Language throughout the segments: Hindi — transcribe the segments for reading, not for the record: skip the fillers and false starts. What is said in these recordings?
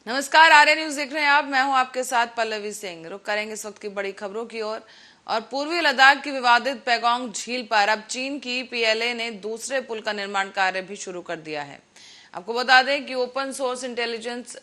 नमस्कार, आर्य न्यूज देख रहे हैं आप। मैं हूं आपके साथ पल्लवी सिंह। रुक करेंगे इस वक्त की बड़ी खबरों की ओर। और पूर्वी लद्दाख की विवादित पैगोंग झील पर अब चीन की पीएलए ने दूसरे पुल का निर्माण कार्य भी शुरू कर दिया है। आपको बता दें कि ओपन सोर्स इंटेलिजेंस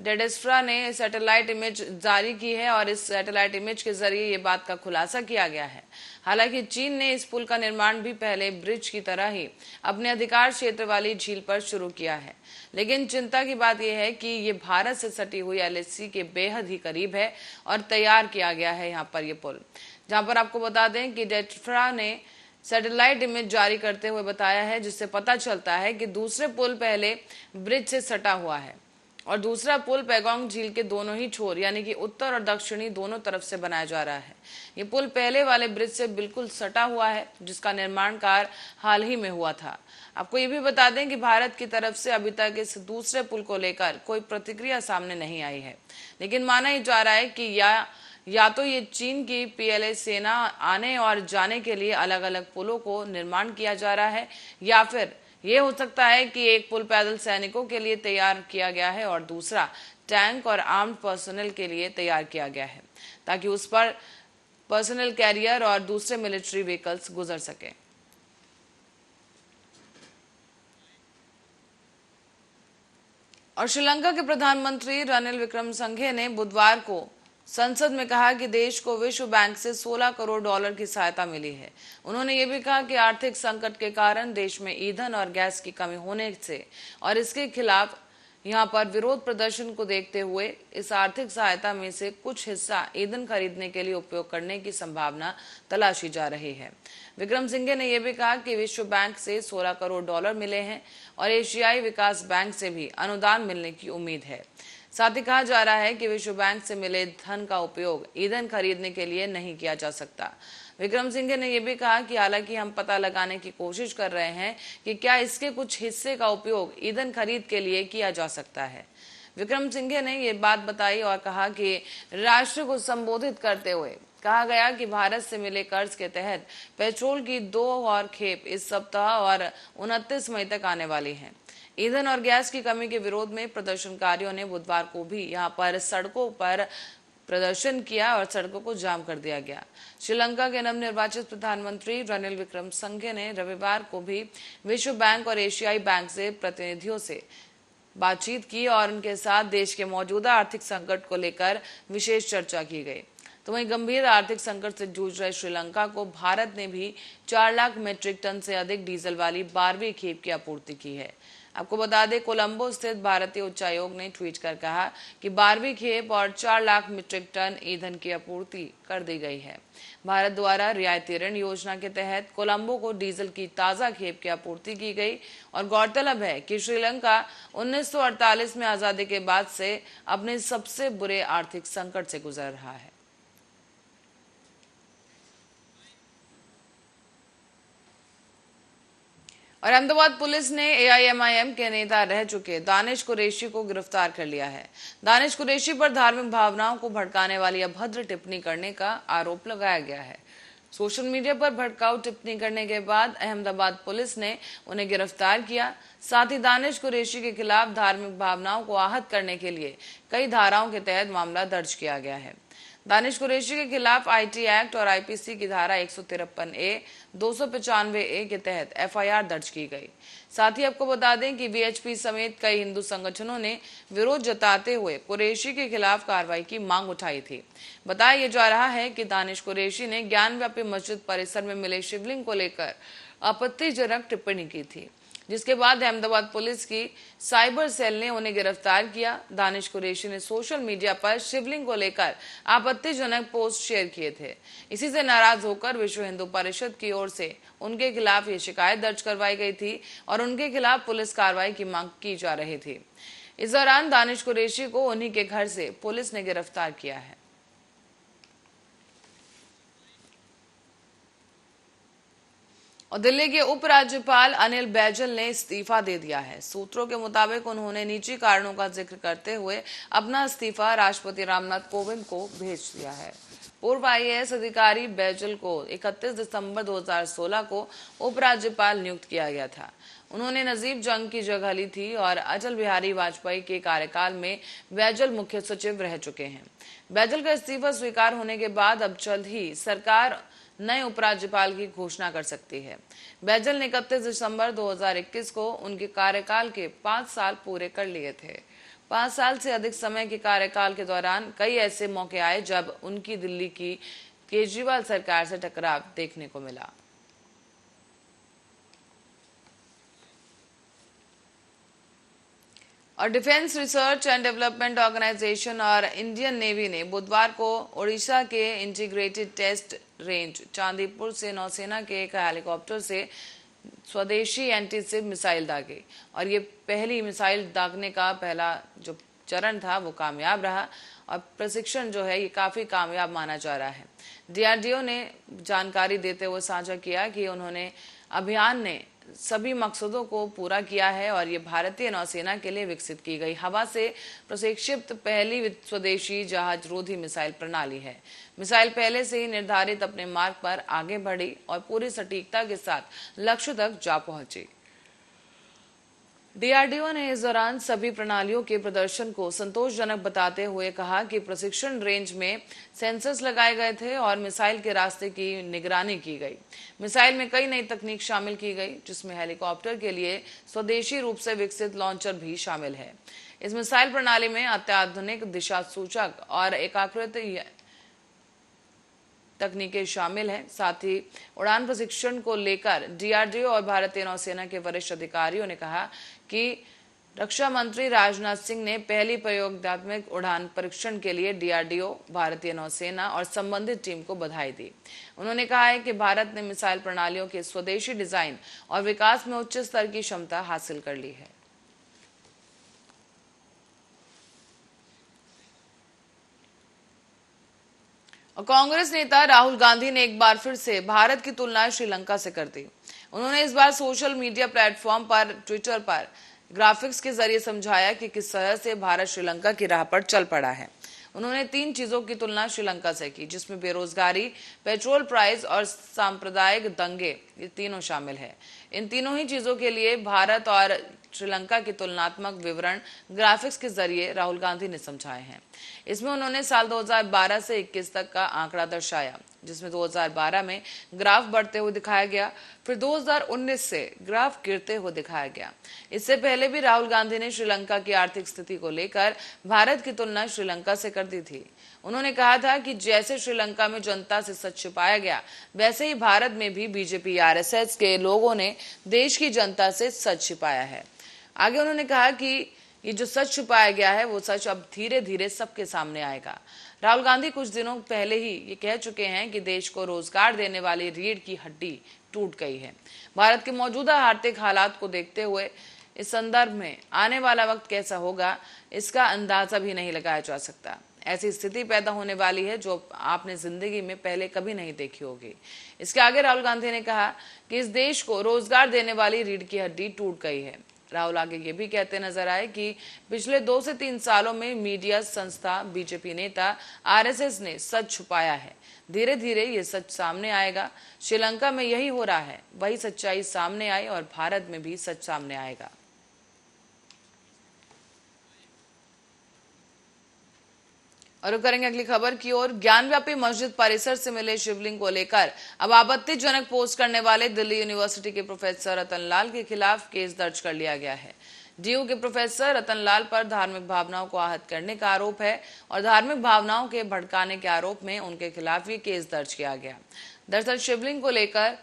डेडेस्फ्रा ने सैटेलाइट इमेज जारी की है और इस सैटेलाइट इमेज के जरिए ये बात का खुलासा किया गया है। हालांकि चीन ने इस पुल का निर्माण भी पहले ब्रिज की तरह ही अपने अधिकार क्षेत्र वाली झील पर शुरू किया है, लेकिन चिंता की बात यह है कि ये भारत से सटी हुई एलएसी के बेहद ही करीब है और तैयार किया गया है यहाँ पर ये पुल, जहाँ पर आपको बता दें कि डेडेस्फ्रा ने सैटेलाइट इमेज जारी करते हुए बताया है, जिससे पता चलता है कि दूसरे पुल पहले ब्रिज से सटा हुआ है और दूसरा पुल पैगोंग झील के दोनों ही छोर यानी कि उत्तर और दक्षिणी दोनों तरफ से बनाया जा रहा है। ये पुल पहले वाले ब्रिज से बिल्कुल सटा हुआ है, जिसका निर्माण कार्य हाल ही में हुआ था। आपको ये भी बता दें कि भारत की तरफ से अभी तक इस दूसरे पुल को लेकर कोई प्रतिक्रिया सामने नहीं आई है, लेकिन माना ही जा रहा है कि या तो ये चीन की पीएलए सेना आने और जाने के लिए अलग अलग पुलों को निर्माण किया जा रहा है, या फिर ये हो सकता है कि एक पुल पैदल सैनिकों के लिए तैयार किया गया है और दूसरा टैंक और आर्म्ड पर्सनल के लिए तैयार किया गया है, ताकि उस पर पर्सनल कैरियर और दूसरे मिलिट्री व्हीकल्स गुजर सके। और श्रीलंका के प्रधानमंत्री रनिल विक्रमसिंघे ने बुधवार को संसद में कहा कि देश को विश्व बैंक से 16 करोड़ डॉलर की सहायता मिली है। उन्होंने ये भी कहा कि आर्थिक संकट के कारण देश में ईंधन और गैस की कमी होने से और इसके खिलाफ यहां पर विरोध प्रदर्शन को देखते हुए इस आर्थिक सहायता में से कुछ हिस्सा ईंधन खरीदने के लिए उपयोग करने की संभावना तलाशी जा रही है। विक्रमसिंघे ने यह भी कहा कि विश्व बैंक से 16 करोड़ डॉलर मिले हैं और एशियाई विकास बैंक से भी अनुदान मिलने की उम्मीद है। साथ ही कहा जा रहा है कि विश्व बैंक से मिले धन का उपयोग ईंधन खरीदने के लिए नहीं किया जा सकता। विक्रमसिंघे ने यह भी कहा कि हालांकि हम पता लगाने की कोशिश कर रहे हैं कि क्या इसके कुछ हिस्से का उपयोग ईंधन खरीद के लिए किया जा सकता है। विक्रमसिंघे ने यह बात बताई और कहा कि राष्ट्र को संबोधित करते हुए कहा गया कि भारत से मिले कर्ज के तहत पेट्रोल की 2 और खेप इस सप्ताह और 29 मई तक आने वाली हैं। ईंधन और गैस की कमी के विरोध में प्रदर्शनकारियों ने बुधवार को भी यहां पर सड़कों पर प्रदर्शन किया और सड़कों को जाम कर दिया गया। श्रीलंका के नवनिर्वाचित प्रधानमंत्री रनिल विक्रमसिंघे ने रविवार को भी विश्व बैंक और एशियाई बैंक से प्रतिनिधियों से बातचीत की और उनके साथ देश के मौजूदा आर्थिक संकट को लेकर विशेष चर्चा की गई। तो वहीं गंभीर आर्थिक संकट से जूझ रहे श्रीलंका को भारत ने भी 4 लाख मीट्रिक टन से अधिक डीजल वाली 12वीं खेप की आपूर्ति की है। आपको बता दें, कोलंबो स्थित भारतीय उच्चायोग ने ट्वीट कर कहा कि 12वीं खेप और 4 लाख मीट्रिक टन ईंधन की आपूर्ति कर दी गई है। भारत द्वारा रियायती ऋण योजना के तहत कोलंबो को डीजल की ताजा खेप की आपूर्ति की गई और गौरतलब है कि श्रीलंका 1948 में आजादी के बाद से अपने सबसे बुरे आर्थिक संकट से गुजर रहा है। और अहमदाबाद पुलिस ने एआईएमआईएम के नेता रह चुके दानिश कुरैशी को गिरफ्तार कर लिया है। दानिश कुरैशी पर धार्मिक भावनाओं को भड़काने वाली अभद्र टिप्पणी करने का आरोप लगाया गया है। सोशल मीडिया पर भड़काऊ टिप्पणी करने के बाद अहमदाबाद पुलिस ने उन्हें गिरफ्तार किया। साथ ही दानिश कुरैशी के खिलाफ धार्मिक भावनाओं को आहत करने के लिए कई धाराओं के तहत मामला दर्ज किया गया है। दानिश कुरैशी के खिलाफ आईटी एक्ट और आईपीसी की धारा 153A, 295A के तहत एफआईआर दर्ज की गई। साथ ही आपको बता दें कि वीएचपी समेत कई हिंदू संगठनों ने विरोध जताते हुए कुरैशी के खिलाफ कार्रवाई की मांग उठाई थी। बताया जा रहा है कि दानिश कुरैशी ने ज्ञानव्यापी मस्जिद परिसर में मिले शिवलिंग को लेकर आपत्तिजनक टिप्पणी की थी, जिसके बाद अहमदाबाद पुलिस की साइबर सेल ने उन्हें गिरफ्तार किया। दानिश कुरैशी ने सोशल मीडिया पर शिवलिंग को लेकर आपत्तिजनक पोस्ट शेयर किए थे। इसी से नाराज होकर विश्व हिंदू परिषद की ओर से उनके खिलाफ ये शिकायत दर्ज करवाई गई थी और उनके खिलाफ पुलिस कार्रवाई की मांग की जा रही थी। इस दौरान दानिश कुरैशी को उन्हीं के घर से पुलिस ने गिरफ्तार किया है। और दिल्ली के उपराज्यपाल अनिल बैजल ने इस्तीफा दे दिया है। सूत्रों के मुताबिक उन्होंने निजी कारणों का जिक्र करते हुए अपना इस्तीफा राष्ट्रपति रामनाथ कोविंद को भेज दिया है। पूर्व आईएएस अधिकारी बैजल को 31 दिसंबर 2016 को उपराज्यपाल नियुक्त किया गया था। उन्होंने नजीब जंग की जगह ली थी और अटल बिहारी वाजपेयी के कार्यकाल में बैजल मुख्य सचिव रह चुके हैं। बैजल का इस्तीफा स्वीकार होने के बाद अब जल्द ही सरकार नए उपराज्यपाल की घोषणा कर सकती है। बैजल ने 31 दिसंबर 2021 को उनके कार्यकाल के 5 साल पूरे कर लिए थे। 5 साल से अधिक समय के कार्यकाल के दौरान कई ऐसे मौके आए जब उनकी दिल्ली की केजरीवाल सरकार से टकराव देखने को मिला। और defence research and development organisation और इंडियन नेवी ने बुधवार को ओडिशा के इंटीग्रेटेड टेस्ट रेंज चांदीपुर से नौसेना के एक हेलीकॉप्टर से स्वदेशी एंटी शिप मिसाइल दागी और ये पहली मिसाइल दागने का पहला जो चरण था वो कामयाब रहा और प्रशिक्षण जो है ये काफी कामयाब माना जा रहा है। डीआरडीओ ने जानकारी देते हुए साझा किया कि उन्होंने अभियान ने सभी मकसदों को पूरा किया है और ये भारतीय नौसेना के लिए विकसित की गई हवा से प्रशिक्षित पहली स्वदेशी जहाज रोधी मिसाइल प्रणाली है। मिसाइल पहले से ही निर्धारित अपने मार्ग पर आगे बढ़ी और पूरी सटीकता के साथ लक्ष्य तक जा पहुंची। डीआरडीओ ने इस दौरान सभी प्रणालियों के प्रदर्शन को संतोषजनक बताते हुए कहा कि प्रशिक्षण रेंज में सेंसर्स लगाए गए थे और मिसाइल के रास्ते की निगरानी की गई। मिसाइल में कई नई तकनीक शामिल की गई जिसमें हेलीकॉप्टर के लिए स्वदेशी रूप से विकसित लॉन्चर भी शामिल है। इस मिसाइल प्रणाली में अत्याधुनिक दिशा सूचक और एकीकृत तकनीकें शामिल हैं। साथ ही उड़ान प्रशिक्षण को लेकर डीआरडीओ और भारतीय नौसेना के वरिष्ठ अधिकारियों ने कहा कि रक्षा मंत्री राजनाथ सिंह ने पहली प्रयोगात्मक उड़ान परीक्षण के लिए डीआरडीओ, भारतीय नौसेना और संबंधित टीम को बधाई दी। उन्होंने कहा है कि भारत ने मिसाइल प्रणालियों के स्वदेशी डिजाइन और विकास में उच्च स्तर की क्षमता हासिल कर ली है। कांग्रेस नेता राहुल गांधी ने एक बार फिर से भारत की तुलना श्रीलंका से कर दी। उन्होंने इस बार सोशल मीडिया प्लेटफॉर्म पर ट्विटर पर ग्राफिक्स के जरिए समझाया कि किस तरह से भारत श्रीलंका की राह पर चल पड़ा है। उन्होंने 3 चीजों की तुलना श्रीलंका से की जिसमें बेरोजगारी, पेट्रोल प्राइस और सांप्रदायिक दंगे, ये तीनों शामिल है। इन तीनों ही चीजों के लिए भारत और श्रीलंका की तुलनात्मक विवरण ग्राफिक्स के जरिए राहुल गांधी ने समझाए हैं। इसमें उन्होंने साल 2012 से 21 तक का आंकड़ा दर्शाया जिसमें 2012 में ग्राफ बढ़ते हुए दिखाया गया, फिर 2019 से ग्राफ गिरते हुए दिखाया गया। इससे पहले भी राहुल गांधी ने श्रीलंका की आर्थिक स्थिति को लेकर भारत की तुलना श्रीलंका से कर दी थी। उन्होंने कहा था कि जैसे श्रीलंका में जनता से सच छिपाया गया वैसे ही भारत में भी बीजेपी आरएसएस के लोगों ने देश की जनता से सच छिपाया है। आगे उन्होंने कहा कि ये जो सच छुपाया गया है वो सच अब धीरे धीरे सबके सामने आएगा। राहुल गांधी कुछ दिनों पहले ही ये कह चुके हैं कि देश को रोजगार देने वाली रीढ़ की हड्डी टूट गई है। भारत के मौजूदा आर्थिक हालात को देखते हुए इस संदर्भ में आने वाला वक्त कैसा होगा इसका अंदाजा भी नहीं लगाया जा सकता। ऐसी स्थिति पैदा होने वाली है जो आपने जिंदगी में पहले कभी नहीं देखी होगी। इसके आगे राहुल गांधी ने कहा कि इस देश को रोजगार देने वाली रीढ़ की हड्डी टूट गई है। राहुल आगे ये भी कहते नजर आए कि पिछले 2 से 3 सालों में मीडिया संस्था, बीजेपी नेता, आरएसएस ने सच छुपाया है। धीरे धीरे ये सच सामने आएगा। श्रीलंका में यही हो रहा है, वही सच्चाई सामने आई और भारत में भी सच सामने आएगा। और करेंगे अगली खबर की ओर। ज्ञानव्यापी मस्जिद परिसर से मिले शिवलिंग को लेकर अब आपत्तिजनक पोस्ट करने वाले दिल्ली यूनिवर्सिटी के प्रोफेसर रतन लाल के खिलाफ केस दर्ज कर लिया गया है। डीयू के प्रोफेसर रतन लाल पर धार्मिक भावनाओं को आहत करने का आरोप है और धार्मिक भावनाओं के भड़काने के आरोप में उनके खिलाफ ये केस दर्ज किया गया। दरअसल शिवलिंग को लेकर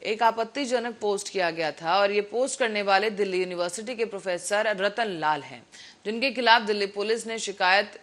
एक आपत्तिजनक पोस्ट किया गया था और ये पोस्ट करने वाले दिल्ली यूनिवर्सिटी के प्रोफेसर रतन लाल हैं, जिनके खिलाफ दिल्ली पुलिस ने शिकायत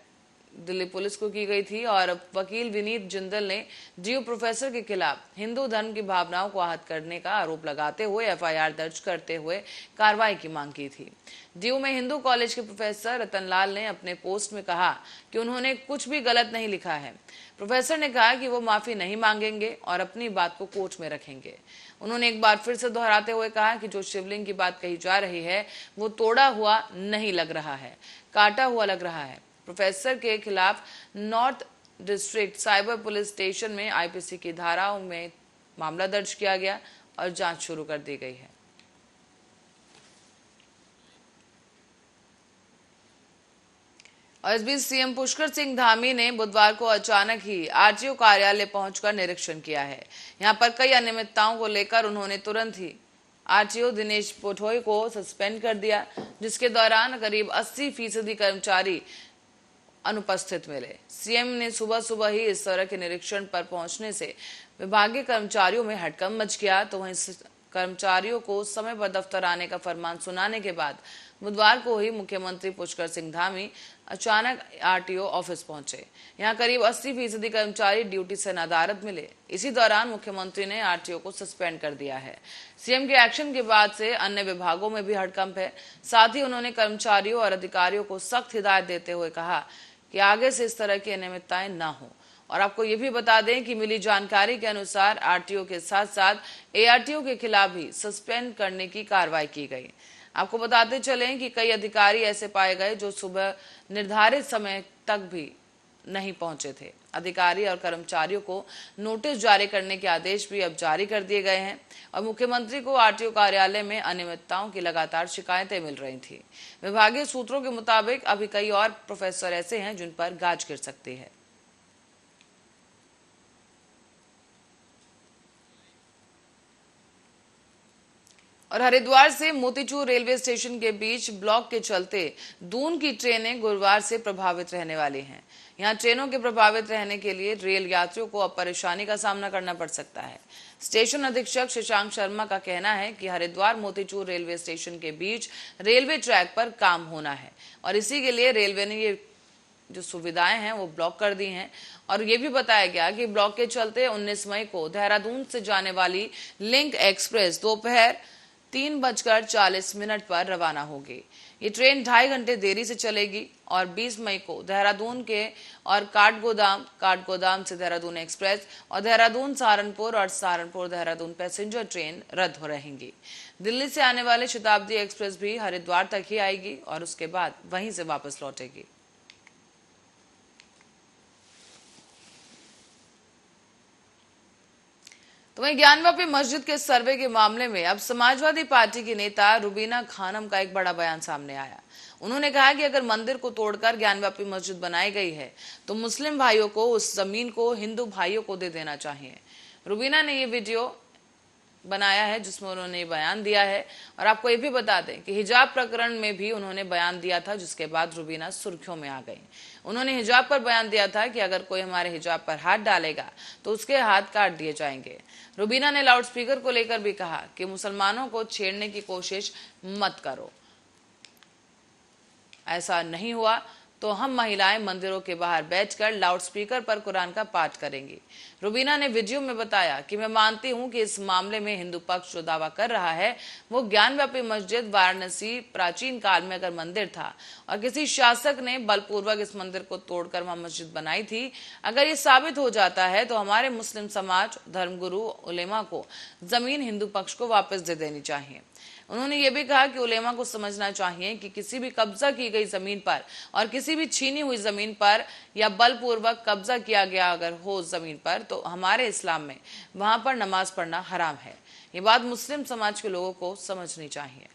दिल्ली पुलिस को की गई थी और वकील विनीत जिंदल ने डीयू प्रोफेसर के खिलाफ हिंदू धर्म की भावनाओं को आहत करने का आरोप लगाते हुए एफआईआर दर्ज करते हुए कार्रवाई की मांग की थी। डीयू में हिंदू कॉलेज के प्रोफेसर रतन लाल ने अपने पोस्ट में कहा कि उन्होंने कुछ भी गलत नहीं लिखा है। प्रोफेसर ने कहा कि वो माफी नहीं मांगेंगे और अपनी बात को कोर्ट में रखेंगे। उन्होंने एक बार फिर से दोहराते हुए कहा कि जो शिवलिंग की बात कही जा रही है वो तोड़ा हुआ नहीं लग रहा है, काटा हुआ लग रहा है। प्रोफेसर के खिलाफ north district cyber police station में आईपीसी की धाराओं में मामला दर्ज किया गया। और जांच शुरू कर दी गई है। और इस बीच सीएम पुष्कर सिंह धामी ने बुधवार को अचानक ही आरटीओ कार्यालय पहुंचकर निरीक्षण किया है। यहां पर कई अनियमितताओं को लेकर उन्होंने तुरंत ही आरटीओ दिनेश पोठोई को सस्पेंड कर दिया, जिसके दौरान करीब 80% कर्मचारी अनुपस्थित मिले। सीएम ने सुबह सुबह ही इस तरह के निरीक्षण पर पहुंचने से विभागीय कर्मचारियों में हड़कंप मच गया। तो वहीं कर्मचारियों को समय पर दफ्तर आने का फरमान सुनाने के बाद बुधवार को ही मुख्यमंत्री पुष्कर सिंह धामी अचानक आरटीओ ऑफिस पहुंचे। यहां करीब 80% कर्मचारी ड्यूटी से नदारद मिले। इसी दौरान मुख्यमंत्री ने आरटीओ को सस्पेंड कर दिया है। सीएम के एक्शन के बाद से अन्य विभागों में भी हड़कंप है। साथ ही उन्होंने कर्मचारियों और अधिकारियों को सख्त हिदायत देते हुए कहा कि आगे से इस तरह की अनियमितताएं न हो। और आपको ये भी बता दें कि मिली जानकारी के अनुसार आरटीओ के साथ साथ एआरटीओ के खिलाफ भी सस्पेंड करने की कार्रवाई की गई। आपको बताते चलें कि कई अधिकारी ऐसे पाए गए जो सुबह निर्धारित समय तक भी नहीं पहुंचे थे। अधिकारी और कर्मचारियों को नोटिस जारी करने के आदेश भी अब जारी कर दिए गए हैं। और मुख्यमंत्री को आरटीओ कार्यालय में अनियमितताओं की लगातार शिकायतें मिल रही थी। विभागीय सूत्रों के मुताबिक अभी कई और प्रोफेसर ऐसे हैं जिन पर गाज गिर सकती है। और हरिद्वार से मोतीचूर रेलवे स्टेशन के बीच ब्लॉक के चलते दून की ट्रेनें गुरुवार से प्रभावित रहने वाली हैं। यहां ट्रेनों के प्रभावित रहने के लिए रेल यात्रियों को अब परेशानी का सामना करना पड़ सकता है। स्टेशन अधीक्षक शशांक शर्मा का कहना है कि हरिद्वार मोतीचूर रेलवे स्टेशन के बीच रेलवे ट्रैक पर काम होना है और इसी के लिए रेलवे ने ये जो सुविधाएं हैं वो ब्लॉक कर दी हैं। और ये भी बताया गया कि ब्लॉक के चलते 19 मई को देहरादून से जाने वाली लिंक एक्सप्रेस दोपहर 3:40 पर रवाना होगी। ये ट्रेन 2.5 घंटे देरी से चलेगी और 20 मई को देहरादून के और काठगोदाम से देहरादून एक्सप्रेस और देहरादून सहारनपुर और सहारनपुर देहरादून पैसेंजर ट्रेन रद्द हो रहेंगी। दिल्ली से आने वाले शताब्दी एक्सप्रेस भी हरिद्वार तक ही आएगी और उसके बाद वहीं से वापस लौटेगी। तो वहीं ज्ञानवापी मस्जिद के सर्वे के मामले में अब समाजवादी पार्टी की नेता रुबीना खानम का एक बड़ा बयान सामने आया। उन्होंने कहा कि अगर मंदिर को तोड़कर ज्ञानवापी मस्जिद बनाई गई है तो मुस्लिम भाइयों को उस जमीन को हिंदू भाइयों को दे देना चाहिए। रुबीना ने ये वीडियो बनाया है जिसमें उन्होंने बयान दिया है। और आपको ये भी बता दें कि हिजाब प्रकरण में भी उन्होंने बयान दिया था, जिसके बाद रुबीना सुर्खियों में आ गई। उन्होंने हिजाब पर बयान दिया था कि अगर कोई हमारे हिजाब पर हाथ डालेगा तो उसके हाथ काट दिए जाएंगे। रुबीना ने लाउडस्पीकर को लेकर भी कहा कि मुसलमानों को छेड़ने की कोशिश मत करो, ऐसा नहीं हुआ तो हम महिलाएं मंदिरों के बाहर बैठकर लाउडस्पीकर पर कुरान का पाठ करेंगी। रुबीना ने वीडियो में बताया कि मैं मानती हूं कि इस मामले में हिंदू पक्ष जो दावा कर रहा है वो ज्ञानवापी मस्जिद वाराणसी प्राचीन काल में अगर मंदिर था और किसी शासक ने बलपूर्वक इस मंदिर को तोड़कर वहां मस्जिद बनाई थी, अगर ये साबित हो जाता है तो हमारे मुस्लिम समाज, धर्मगुरु, उलेमा को जमीन हिंदू पक्ष को वापस दे देनी चाहिए। उन्होंने ये भी कहा कि उलेमा को समझना चाहिए कि किसी भी कब्जा की गई जमीन पर और किसी भी छीनी हुई जमीन पर या बलपूर्वक कब्जा किया गया अगर हो जमीन पर तो हमारे इस्लाम में वहां पर नमाज पढ़ना हराम है। ये बात मुस्लिम समाज के लोगों को समझनी चाहिए।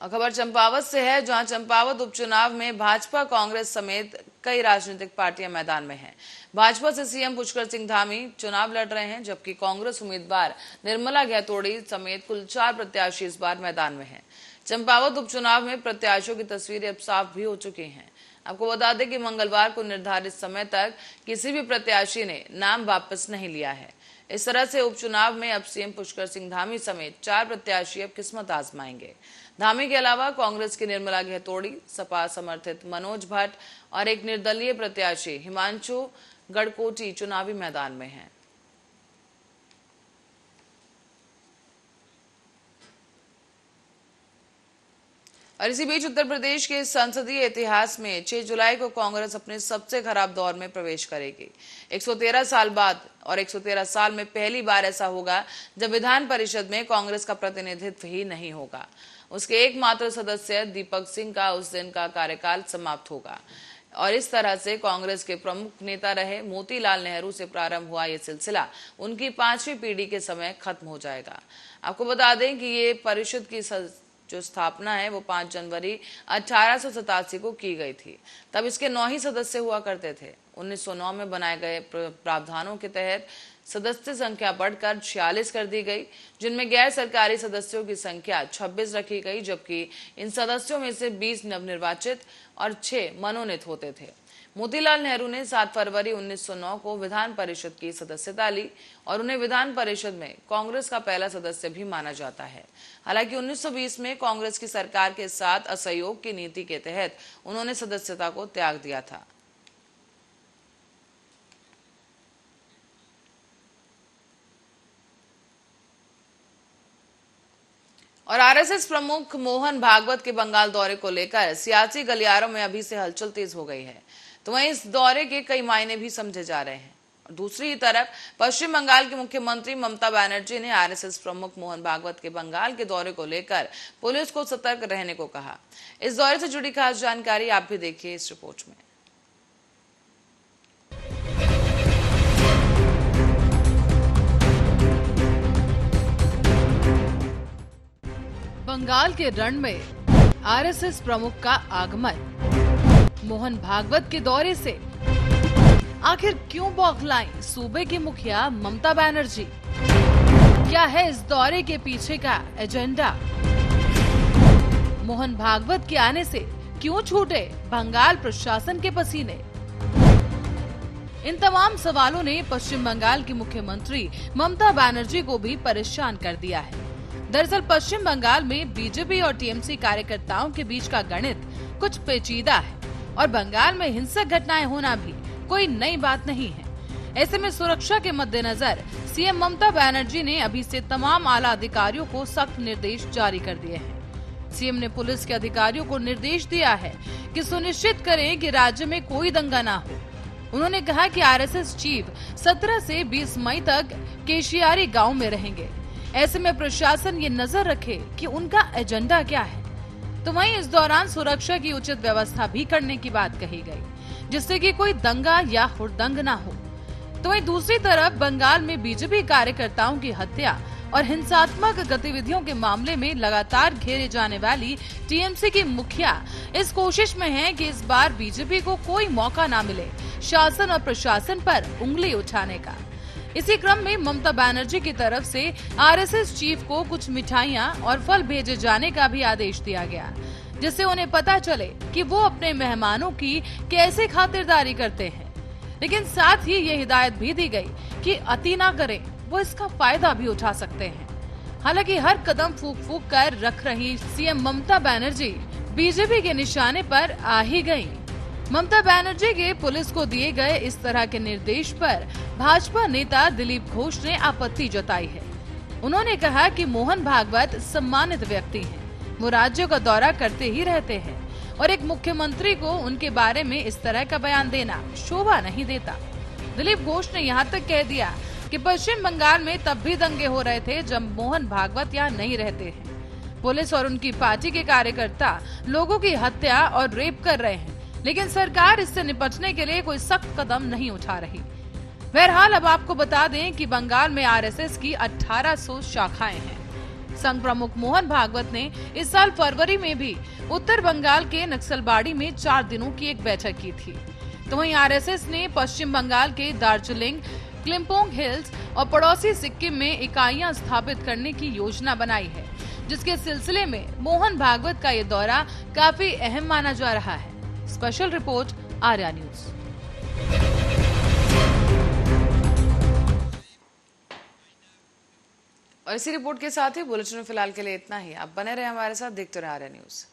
और खबर चंपावत से है, जहां चंपावत उपचुनाव में भाजपा, कांग्रेस समेत कई राजनीतिक पार्टियां मैदान में हैं। भाजपा से सीएम पुष्कर सिंह धामी चुनाव लड़ रहे हैं, जबकि कांग्रेस उम्मीदवार निर्मला गहतोड़ी समेत कुल 4 प्रत्याशी इस बार मैदान में हैं। चंपावत उपचुनाव में प्रत्याशियों की तस्वीरें अब साफ भी हो चुकी हैं। आपको बता दें कि मंगलवार को निर्धारित समय तक किसी भी प्रत्याशी ने नाम वापस नहीं लिया है। इस तरह से उपचुनाव में अब सीएम पुष्कर सिंह धामी समेत 4 प्रत्याशी अब किस्मत आजमाएंगे। धामी के अलावा कांग्रेस की निर्मला गहतोड़ी, सपा समर्थित मनोज भट्ट और एक निर्दलीय प्रत्याशी हिमांशु गढ़कोटी चुनावी मैदान में हैं। और इसी बीच उत्तर प्रदेश के संसदीय इतिहास में 6 जुलाई को कांग्रेस अपने सबसे खराब दौर में प्रवेश करेगी। 113 साल बाद और 113 साल में पहली बार ऐसा होगा जब विधान परिषद में कांग्रेस का प्रतिनिधित्व ही नहीं होगा। उसके एकमात्र सदस्य दीपक सिंह का उस दिन का कार्यकाल समाप्त होगा और इस तरह से कांग्रेस के प्रमुख नेता रहे मोतीलाल नेहरू से प्रारंभ हुआ ये सिलसिला उनकी 5वीं पीढ़ी के समय खत्म हो जाएगा। आपको बता दें कि ये परिषद की जो स्थापना है वो 5 जनवरी 1887 को की गई थी। तब इसके 9 ही सदस्य हुआ करते थे। 1909 में बनाए गए प्रावधानों के तहत सदस्य संख्या बढ़कर 46 कर दी गई, जिनमें गैर सरकारी सदस्यों की संख्या 26 रखी गई, जबकि इन सदस्यों में से 20 नवनिर्वाचित और 6 मनोनीत होते थे। मोतीलाल नेहरू ने 7 फरवरी 1909 को विधान परिषद की सदस्यता ली और उन्हें विधान परिषद में कांग्रेस का पहला सदस्य भी माना जाता है। हालांकि 1920 में कांग्रेस की सरकार के साथ असहयोग की नीति के तहत उन्होंने सदस्यता को त्याग दिया था। और आरएसएस प्रमुख मोहन भागवत के बंगाल दौरे को लेकर सियासी गलियारों में अभी से हलचल तेज हो गई है। तो वहीं इस दौरे के कई मायने भी समझे जा रहे हैं। और दूसरी तरफ पश्चिम बंगाल की मुख्यमंत्री ममता बनर्जी ने आरएसएस प्रमुख मोहन भागवत के बंगाल के दौरे को लेकर पुलिस को सतर्क रहने को कहा। इस दौरे से जुड़ी खास जानकारी आप भी देखिए इस रिपोर्ट में। बंगाल के रण में आरएसएस प्रमुख का आगमन, मोहन भागवत के दौरे से आखिर क्यों बौखलाई सूबे की मुखिया ममता बनर्जी? क्या है इस दौरे के पीछे का एजेंडा? मोहन भागवत के आने से क्यों छूटे बंगाल प्रशासन के पसीने? इन तमाम सवालों ने पश्चिम बंगाल की मुख्यमंत्री ममता बनर्जी को भी परेशान कर दिया है। दरअसल पश्चिम बंगाल में बीजेपी और टीएमसी कार्यकर्ताओं के बीच का गणित कुछ पेचीदा है और बंगाल में हिंसक घटनाएं होना भी कोई नई बात नहीं है। ऐसे में सुरक्षा के मद्देनजर सीएम ममता बनर्जी ने अभी से तमाम आला अधिकारियों को सख्त निर्देश जारी कर दिए हैं। सीएम ने पुलिस के अधिकारियों को निर्देश दिया है कि सुनिश्चित करें कि राज्य में कोई दंगा ना हो। उन्होंने कहा कि आरएसएस चीफ 17 से 20 मई तक केशियारी गांव में रहेंगे। ऐसे में प्रशासन ये नजर रखे कि उनका एजेंडा क्या है। तो वहीं इस दौरान सुरक्षा की उचित व्यवस्था भी करने की बात कही गई, जिससे कि कोई दंगा या हुड़दंग ना हो। तो वहीं दूसरी तरफ बंगाल में बीजेपी कार्यकर्ताओं की हत्या और हिंसात्मक गतिविधियों के मामले में लगातार घेरे जाने वाली टीएमसी की मुखिया इस कोशिश में है कि इस बार बीजेपी को कोई मौका ना मिले शासन और प्रशासन पर उंगली उठाने का। इसी क्रम में ममता बनर्जी की तरफ से आरएसएस चीफ को कुछ मिठाइयां और फल भेजे जाने का भी आदेश दिया गया, जिससे उन्हें पता चले कि वो अपने मेहमानों की कैसे खातिरदारी करते हैं। लेकिन साथ ही ये हिदायत भी दी गई कि अति ना करें, वो इसका फायदा भी उठा सकते हैं। हालांकि हर कदम फूंक फूंक कर रख रही सीएम ममता बनर्जी बीजेपी के निशाने पर आ ही गयी। ममता बनर्जी के पुलिस को दिए गए इस तरह के निर्देश पर भाजपा नेता दिलीप घोष ने आपत्ति जताई है। उन्होंने कहा कि मोहन भागवत सम्मानित व्यक्ति हैं, वो राज्यों का दौरा करते ही रहते हैं और एक मुख्यमंत्री को उनके बारे में इस तरह का बयान देना शोभा नहीं देता। दिलीप घोष ने यहाँ तक कह दिया कि पश्चिम बंगाल में तब भी दंगे हो रहे थे जब मोहन भागवत यहाँ नहीं रहते हैं। पुलिस और उनकी पार्टी के कार्यकर्ता लोगों की हत्या और रेप कर रहे हैं, लेकिन सरकार इससे निपटने के लिए कोई सख्त कदम नहीं उठा रही। बहरहाल अब आपको बता दें कि बंगाल में आरएसएस की 1800 शाखाएं हैं। संघ प्रमुख मोहन भागवत ने इस साल फरवरी में भी उत्तर बंगाल के नक्सलबाड़ी में 4 दिनों की एक बैठक की थी। तो वहीं आरएसएस ने पश्चिम बंगाल के दार्जिलिंग, क्लिम्पोंग हिल्स और पड़ोसी सिक्किम में इकाइयां स्थापित करने की योजना बनाई है, जिसके सिलसिले में मोहन भागवत का ये दौरा काफी अहम माना जा रहा है। Special report Arya news. और इसी रिपोर्ट के साथ ही बुलेटिन में फिलहाल के लिए इतना ही। आप बने रहे हमारे साथ, देखते रहे आर्या न्यूज।